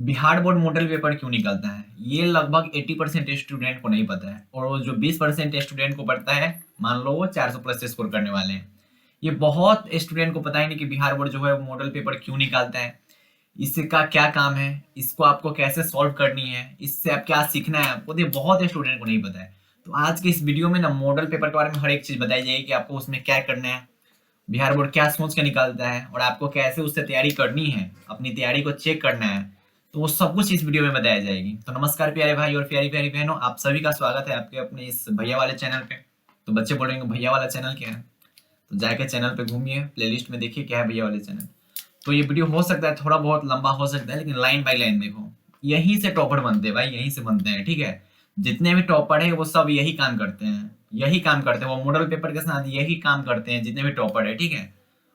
Bihar board model paper क्यों निकलता है, ये लगभग 80% स्टूडेंट को नहीं पता है। और वो जो 20% स्टूडेंट को पता है, मान लो वो 400 प्लस स्कोर करने वाले हैं। ये बहुत स्टूडेंट को पता ही नहीं कि बिहार बोर्ड जो है वो मॉडल पेपर क्यों निकालता है, इसका क्या काम है, इसको आपको कैसे सॉल्व करनी है, इससे आप क्या सीखना है आपको, ये बहुत स्टूडेंट को नहीं पता है। तो आज के इस वीडियो में ना मॉडल पेपर के बारे में हर एक चीज बताई जाएगी कि आपको उसमें क्या करना है, बिहार बोर्ड क्या सोच के निकालता है और आपको कैसे उससे तैयारी करनी है, अपनी तैयारी को चेक करना है। तो वो सब कुछ इस वीडियो में बताया जाएगी। तो नमस्कार प्यारे भाई और प्यारी प्यारी बहनों, आप सभी का स्वागत है आपके अपने इस भैया वाले चैनल पे। तो बच्चे बोलेंगे भैया वाला चैनल क्या है, तो जाके चैनल पे घूमिए, प्लेलिस्ट में देखिए क्या है भैया वाले चैनल। तो ये वीडियो हो सकता है थोड़ा बहुत लंबा हो सकता है, लेकिन लाइन बाय लाइन देखो। यहीं से टॉपर बनते हैं भाई, यहीं से बनते हैं, ठीक है। जितने भी टॉपर है वो सब यही काम करते हैं, यही काम करते हैं, वो मॉडल पेपर के साथ यही काम करते हैं जितने भी टॉपर है, ठीक है।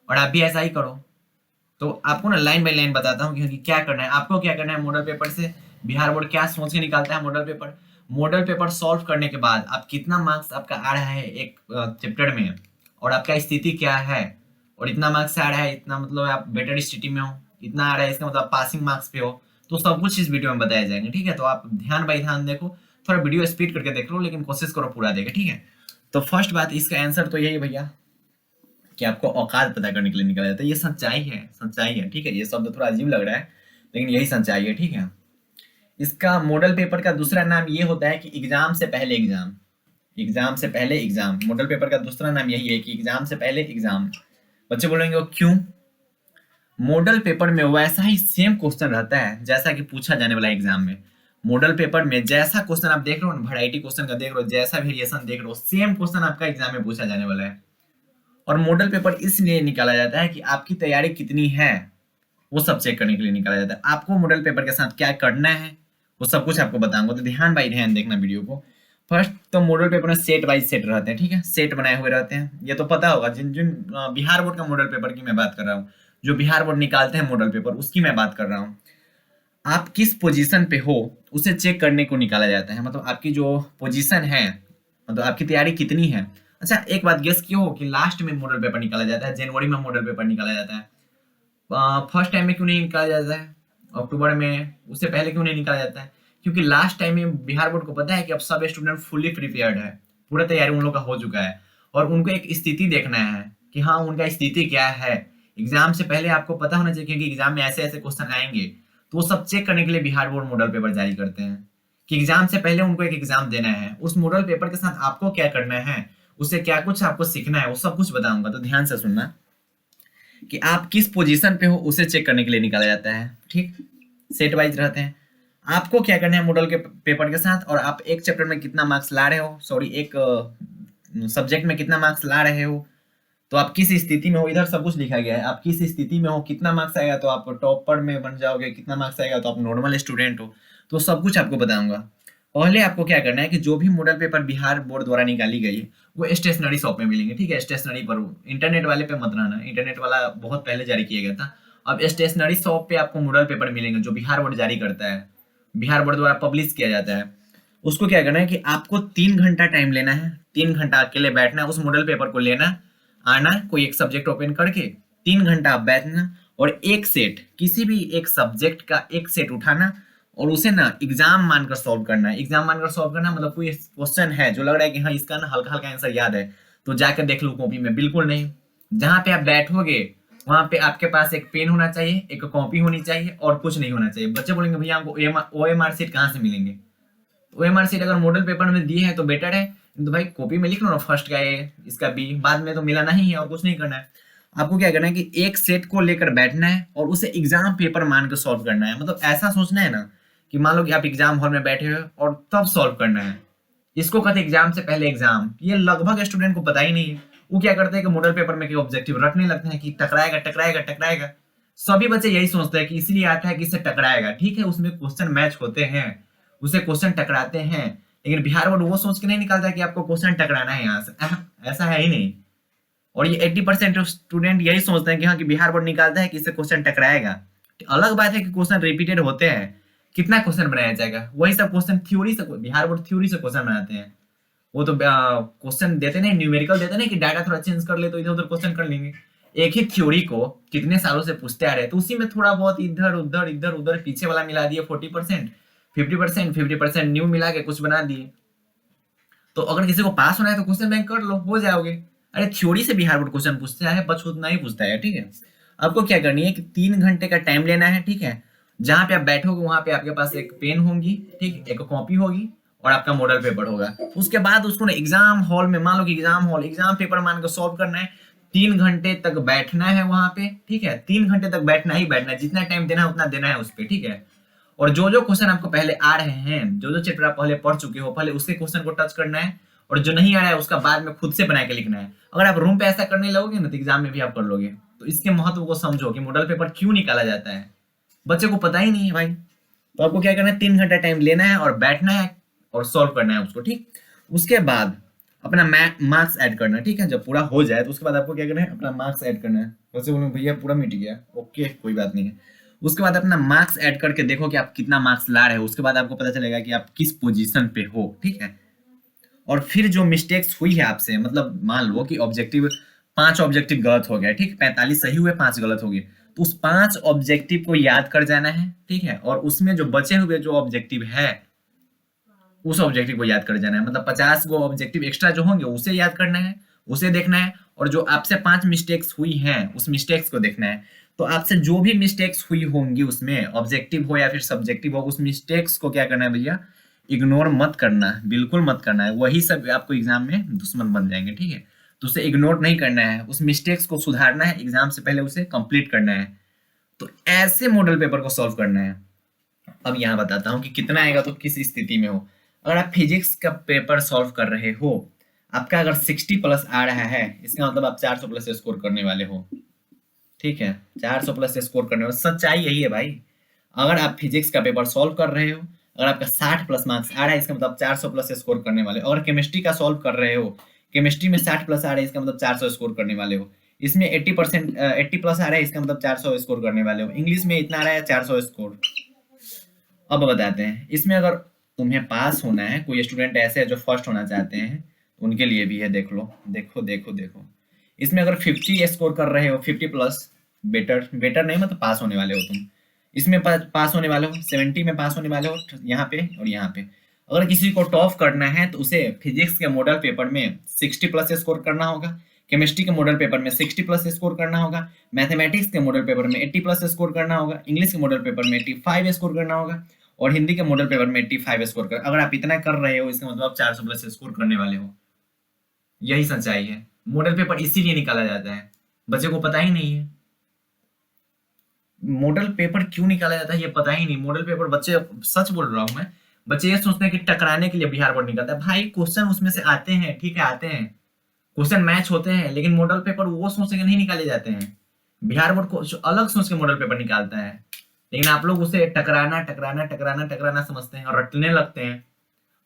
और आप भी ऐसा ही करो। तो आपको ना लाइन बाय लाइन बताता हूँ कि क्या करना है, आपको क्या करना है मॉडल पेपर से। बिहार बोर्ड क्या सोच के निकालता है model paper. Model paper solve करने के बाद आप कितना मार्क्स आपका आ रहा है एक चैप्टर में, और आपका स्थिति क्या है, और इतना मार्क्स आ रहा है, इतना मतलब आप बेटर स्थिति में हो, इतना आ रहा है इसका मतलब पासिंग मार्क्स पे हो। तो सब कुछ इस वीडियो में बताया जाएंगे, ठीक है। तो आप ध्यान बाई ध्यान देखो, थोड़ा वीडियो स्पीड करके देख लो, लेकिन कोशिश करो पूरा देखे, ठीक है। तो फर्स्ट बात, इसका आंसर तो यही भैया कि आपको औकात पता करने के लिए निकाला जाता है। ये सच्चाई है, सच्चाई है, ठीक है। ये शब्द थोड़ा अजीब लग रहा है, लेकिन यही सच्चाई है, ठीक है। इसका मॉडल पेपर का दूसरा नाम ये होता है कि एग्जाम से पहले एग्जाम। एग्जाम से पहले एग्जाम, मॉडल पेपर का दूसरा नाम यही है कि एग्जाम से पहले एग्जाम। बच्चे बोलेंगे वो क्यों। मॉडल पेपर में वैसा ही सेम क्वेश्चन रहता है जैसा कि पूछा जाने वाला एग्जाम में। मॉडल पेपर में जैसा क्वेश्चन आप देख रहे हो ना, वैरायटी क्वेश्चन का देख रहे हो, जैसा वेरिएशन देख रहे हो, सेम क्वेश्चन आपका एग्जाम में पूछा जाने वाला है। और मॉडल पेपर इसलिए निकाला जाता है कि आपकी तैयारी कितनी है वो सब चेक करने के लिए निकाला जाता है। आपको मॉडल पेपर के साथ क्या करना है वो सब कुछ आपको बताऊंगा, तो ध्यान बाई ध्यान देखना वीडियो को। फर्स्ट तो मॉडल पेपर में सेट वाइज सेट रहते हैं, ठीक है, सेट बनाए हुए रहते हैं। ये तो पता होगा, जिन जिन बिहार बोर्ड का मॉडल पेपर की मैं बात कर रहा हूँ, जो बिहार बोर्ड निकालते हैं मॉडल पेपर उसकी मैं बात कर रहा हूँ। आप किस पोजीशन पे हो उसे चेक करने को निकाला जाता है, मतलब आपकी जो पोजीशन है, मतलब आपकी तैयारी कितनी है। अच्छा एक बात गेस क्यों हो कि लास्ट में मॉडल पेपर निकाला जाता है, जनवरी में मॉडल पेपर निकाला जाता है, फर्स्ट टाइम में क्यों नहीं निकाला जाता है अक्टूबर में, उससे पहले क्यों नहीं निकाला जाता है। क्योंकि लास्ट टाइम में बिहार बोर्ड को पता है कि अब सब स्टूडेंट फुल्ली प्रिपेयर्ड है, पूरा तैयारी उन लोग का हो चुका है, और उनको एक स्थिति देखना है कि हाँ उनका स्थिति क्या है। एग्जाम से पहले आपको पता होना चाहिए, क्योंकि एग्जाम में ऐसे ऐसे क्वेश्चन आएंगे, तो वो सब चेक करने के लिए बिहार बोर्ड मॉडल पेपर जारी करते हैं कि एग्जाम से पहले उनको एक एग्जाम देना है। उस मॉडल पेपर के साथ आपको क्या करना है, उससे क्या कुछ आपको सीखना है, वो सब कुछ बताऊंगा, तो ध्यान से सुनना कि आप किस पोजीशन पे हो उसे चेक करने के लिए निकाला जाता है, ठीक। सेट वाइज रहते हैं। आपको क्या करना है मॉडल के पेपर के साथ, और आप एक चैप्टर में कितना मार्क्स ला रहे हो, सॉरी एक सब्जेक्ट में कितना मार्क्स ला रहे हो, तो आप किस स्थिति में हो, इधर सब कुछ लिखा गया है। आप किस स्थिति में हो, कितना मार्क्स आएगा तो आप टॉपर में बन जाओगे, कितना मार्क्स आएगा तो आप नॉर्मल स्टूडेंट हो, तो सब कुछ आपको बताऊंगा। पहले आपको क्या करना है कि जो भी मॉडल पेपर बिहार बोर्ड द्वारा निकाली गई है वो स्टेशनरी शॉप में मिलेंगे, ठीक है। स्टेशनरी पर, इंटरनेट वाले पे मत रहना, इंटरनेट वाला बहुत पहले जारी किया गया था। अब स्टेशनरी शॉप पे आपको मॉडल पेपर मिलेंगे जो बिहार बोर्ड जारी करता है, बिहार बोर्ड द्वारा पब्लिश किया जाता है। उसको क्या करना है कि आपको 3 घंटा टाइम लेना है, 3 घंटा अकेले बैठना है, उस मॉडल पेपर को लेना, आना, कोई एक सब्जेक्ट ओपन करके 3 घंटा आप बैठना, और एक सेट, किसी भी एक सब्जेक्ट का एक सेट उठाना, और उसे ना एग्जाम मानकर सॉल्व करना है। एग्जाम मानकर सॉल्व करना मतलब कोई क्वेश्चन है जो लग रहा है कि हाँ इसका ना हल्का हल्का आंसर याद है, तो जाकर देख लो कॉपी में, बिल्कुल नहीं। जहां पे आप बैठोगे वहां पे आपके पास एक पेन होना चाहिए, एक कॉपी होनी चाहिए, और कुछ नहीं होना चाहिए। बच्चे बोलेंगे भैया हमको OMR सीट कहाँ से मिलेंगे। OMR सीट अगर मॉडल पेपर में दिए हैं तो बेटर है, तो भाई कॉपी में लिख लो ना, फर्स्ट का ए, इसका बी, बाद में तो मिलाना ही है और कुछ नहीं करना है। आपको क्या करना है कि एक सेट को लेकर बैठना है और उसे एग्जाम पेपर मान के सॉल्व करना है। मतलब ऐसा सोचना है ना कि मान लो कि आप एग्जाम हॉल में बैठे हो और तब सॉल्व करना है। इसको कहते हैं एग्जाम से पहले एग्जाम। ये लगभग स्टूडेंट को पता ही नहीं है। वो क्या करते हैं कि मॉडल पेपर में ऑब्जेक्टिव रखने लगते हैं कि टकराएगा टकराएगा टकराएगा। सभी बच्चे यही सोचते हैं कि इसलिए आता है कि इससे टकराएगा, ठीक है, उसमें क्वेश्चन मैच होते हैं, उसे क्वेश्चन टकराते हैं। लेकिन बिहार बोर्ड वो सोच के नहीं निकालता कि आपको क्वेश्चन टकराना है यहाँ से, ऐसा है ही नहीं। और ये 80% स्टूडेंट यही सोचते हैं कि हाँ कि बिहार बोर्ड निकालता है कि इससे क्वेश्चन टकराएगा। अलग बात है कि क्वेश्चन रिपीटेड होते हैं, कितना क्वेश्चन बनाया जाएगा, वही सब क्वेश्चन थ्योरी से, बिहार बोर्ड थ्योरी से क्वेश्चन बनाते हैं। वो तो क्वेश्चन देते नहीं, न्यूमेरिकल देते नहीं कि डाटा थोड़ा चेंज कर ले तो इधर उधर क्वेश्चन कर लेंगे। एक ही थ्योरी को कितने सालों से पूछते आ रहे हैं, तो उसी में थोड़ा बहुत इधर उधर इधर उधर पीछे वाला मिला दिए 40%, 50%, 50% न्यू मिला के कुछ बना दिए। तो अगर किसी को पास होना है तो क्वेश्चन बैंक कर लो, हो जाओगे। अरे थ्योरी से भी हार्ड क्वेश्चन पूछते हैं, बस उतना ही पूछता है, ठीक है। आपको क्या करनी है कि 3 घंटे का टाइम लेना है, ठीक है। जहां पे आप बैठोगे वहां पे आपके पास एक पेन होगी, ठीक, एक कॉपी होगी और आपका मॉडल पेपर होगा। उसके बाद उसको ना एग्जाम हॉल में, मान लो कि एग्जाम हॉल, एग्जाम पेपर मान के सॉल्व करना है। 3 घंटे तक बैठना है वहां पे, ठीक है। 3 घंटे तक बैठना ही बैठना है, जितना टाइम देना है उतना देना है उस पर, ठीक है। और जो जो क्वेश्चन आपको पहले आ रहे हैं, जो जो चैप्टर आप पहले पढ़ चुके हो, पहले उसके क्वेश्चन को टच करना है। और जो नहीं आ रहा है उसका बाद में खुद से बना के लिखना है। अगर आप रूम पे ऐसा करने लगोगे ना तो एग्जाम में भी आप कर लोगे। तो इसके महत्व को समझो कि मॉडल पेपर क्यों निकाला जाता है। बच्चे को पता ही नहीं है भाई। तो आपको क्या करना है, 3 घंटा टाइम लेना है और बैठना है और सॉल्व करना है उसको, ठीक। उसके बाद अपना मार्क्स ऐड करना है, ठीक है। जब पूरा हो जाए तो उसके बाद आपको क्या करना है, अपना मार्क्स ऐड करना है। वैसे बोलूँ भैया पूरा मिट गया, ओके कोई बात नहीं है। उसके बाद अपना मार्क्स ऐड करके देखो कि आप कितना मार्क्स ला रहे हो। उसके बाद आपको पता चलेगा कि आप किस पोजीशन पे हो, ठीक है। और फिर जो मिस्टेक्स हुई है आपसे, मतलब मान लो कि ऑब्जेक्टिव 5 ऑब्जेक्टिव गलत हो गया, ठीक, 45 सही हुए 5 गलत हो गए। तो उस 5 ऑब्जेक्टिव को याद कर जाना है, ठीक है। और उसमें जो बचे हुए जो ऑब्जेक्टिव है उस ऑब्जेक्टिव को याद कर जाना है। मतलब 50 वो ऑब्जेक्टिव एक्स्ट्रा जो होंगे उसे याद करना है, उसे देखना है। और जो आपसे 5 मिस्टेक्स हुई हैं उस मिस्टेक्स को देखना है। तो आपसे जो भी मिस्टेक्स हुई होंगी उसमें, ऑब्जेक्टिव हो या फिर सब्जेक्टिव हो, उस मिस्टेक्स को क्या करना है भैया, इग्नोर मत करना, बिल्कुल मत करना है। वही सब आपको एग्जाम में दुश्मन बन जाएंगे, ठीक है। तो उसे इग्नोर नहीं करना है, उस मिस्टेक्स को सुधारना है, एग्जाम से पहले उसे कंप्लीट करना है। तो ऐसे मॉडल पेपर को सॉल्व करना है। अब यहाँ बताता हूँ कि कितना आएगा तो किस स्थिति में हो। अगर आप फिजिक्स का पेपर सॉल्व कर रहे हो, आपका अगर 60+ आ रहा है, इसका मतलब आप 400+ स्कोर करने वाले हो, ठीक है। 400+ स्कोर करने वाले, सच्चाई यही है भाई। अगर आप फिजिक्स का पेपर सॉल्व कर रहे हो, अगर आपका 60+ मार्क्स आ रहा है, इसका मतलब 400+ स्कोर करने वाले हो। अगर केमिस्ट्री का सॉल्व कर रहे हो, केमिस्ट्री में 60+ आ रहा है, इसका मतलब 400 स्कोर करने वाले हो। इसमें 80+ आ रहा है, इसका मतलब 400 स्कोर करने वाले हो। इंग्लिश में इतना आ रहा है 400 स्कोर। अब बताते हैं, इसमें अगर तुम्हें पास होना है, कोई स्टूडेंट ऐसे है जो फर्स्ट होना चाहते हैं, उनके लिए भी है। देख लो, देखो देखो देखो। इसमें अगर 50 स्कोर कर रहे हो, 50+, बेटर बेटर नहीं मतलब पास होने वाले हो तुम। इसमें पास होने वाले हो, 70 में पास होने वाले हो, यहाँ पे और यहाँ पे। अगर किसी को टॉप करना है तो उसे फिजिक्स के मॉडल पेपर में 60+ स्कोर करना होगा, केमिस्ट्री के मॉडल पेपर में 60+ स्कोर करना होगा, मैथमेटिक्स के मॉडल पेपर में 80+ स्कोर करना होगा, इंग्लिश के मॉडल पेपर में 85 स्कोर करना होगा और हिंदी के मॉडल पेपर में 85 स्कोर कर। अगर आप इतना कर रहे हो, इसका मतलब आप 400+ स्कोर करने वाले हो। यही सच्चाई है। मॉडल पेपर इसीलिए निकाला जाता है, बच्चे को पता ही नहीं है मॉडल पेपर क्यों निकाला जाता है, ये पता ही नहीं। मॉडल पेपर बच्चे, सच बोल रहा हूं मैं, बच्चे ये सोचते हैं कि टकराने के लिए बिहार बोर्ड निकलता है। भाई क्वेश्चन उसमें से आते हैं, ठीक है, आते हैं, क्वेश्चन मैच होते हैं, लेकिन मॉडल पेपर वो सोच के नहीं निकाले जाते हैं। बिहार बोर्ड को अलग सोच के मॉडल पेपर निकालता है, लेकिन आप लोग उसे टकराना टकराना टकराना टकराना समझते हैं और रटने लगते हैं।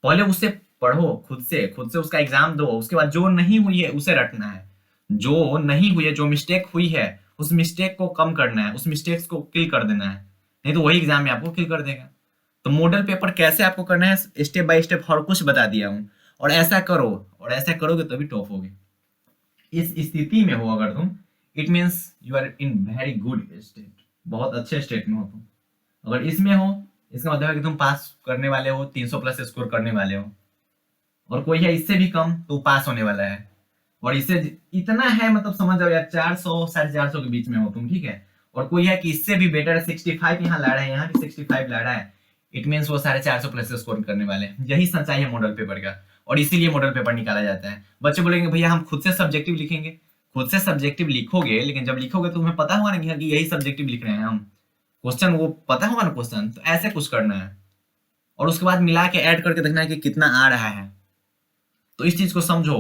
पहले उससे पढ़ो, खुद से उसका एग्जाम दो। उसके बाद जो नहीं हुई है उसे रटना है, जो नहीं हुई है, जो मिस्टेक हुई है उस मिस्टेक को कम करना है, उस मिस्टेक्स को किल कर देना है। नहीं तो वही एग्जाम में आपको किल कर देगा। तो मॉडल पेपर कैसे आपको करना है, स्टेप बाय स्टेप हर कुछ बता दिया हूँ। और ऐसा करो, और ऐसा करोगे तभी टॉप होगे। इस स्थिति में हो अगर तुम, it means you are in very good state, बहुत अच्छे स्टेट में हो तुम। अगर इसमें हो, इसका मतलब है कि तुम पास करने वाले हो, 300+ स्कोर करने वाले हो। और कोई है इससे भी कम तो पास होने वाला है। और इससे इतना है, मतलब समझ जाओ यार, 400 450 के बीच में हो तुम, ठीक है। और कोई है कि इससे भी बेटर 65 यहाँ ला रहा है, यहाँ भी 65 ला रहा है, इट मीन्स वो 450+ स्कोर करने वाले हैं। यही सच्चाई है मॉडल पेपर का, और इसीलिए मॉडल पेपर निकाला जाता है। बच्चे बोलेंगे भैया हम खुद से सब्जेक्टिव लिखेंगे। खुद से सब्जेक्टिव लिखोगे, लेकिन जब लिखोगे तो तुम्हें पता होगा ना कि यही सब्जेक्टिव लिख रहे हैं हम, क्वेश्चन वो पता होगा ना क्वेश्चन। तो ऐसे कुछ करना है और उसके बाद मिला के ऐड करके देखना है कि कितना आ रहा है। तो इस चीज को समझो,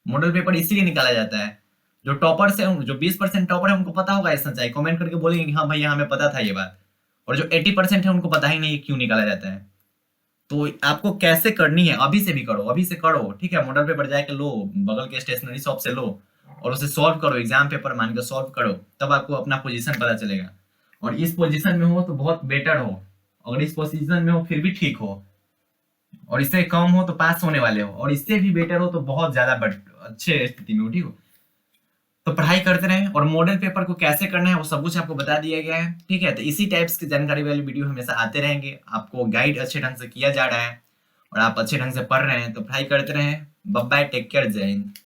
मॉडल पेपर इसीलिए निकाला जाता है। जो टॉपर्स है, जो 20% टॉपर है, उनको पता होगा ये सच्चाई, कमेंट करके बोलेंगे कि हाँ भैया हमें पता था ये बात। और जो 80% है उनको पता ही नहीं क्यों निकाला जाता है। तो आपको कैसे करनी है, अभी से भी करो, अभी से करो, ठीक है। मॉडल पेपर जाके लो, बगल के स्टेशनरी शॉप से लो और उसे सॉल्व करो, एग्जाम पेपर मान के सॉल्व करो, तब आपको अपना पोजीशन पता चलेगा। और इस पोजीशन में हो तो बहुत बेटर हो, अगर इस पोजीशन में हो फिर भी ठीक हो, और इससे कम हो तो पास होने वाले हो, और इससे भी बेटर हो तो बहुत ज्यादा अच्छे स्थिति में हो, ठीक हो। तो पढ़ाई करते रहें और मॉडल पेपर को कैसे करना है वो सब कुछ आपको बता दिया गया है। ठीक है, तो इसी टाइप्स की जानकारी वाली वीडियो हमेशा आते रहेंगे। आपको गाइड अच्छे ढंग से किया जा रहा है और आप अच्छे ढंग से पढ़ रहे हैं, तो पढ़ाई करते रहें। बाय बाय, टेक केयर, जय हिंद।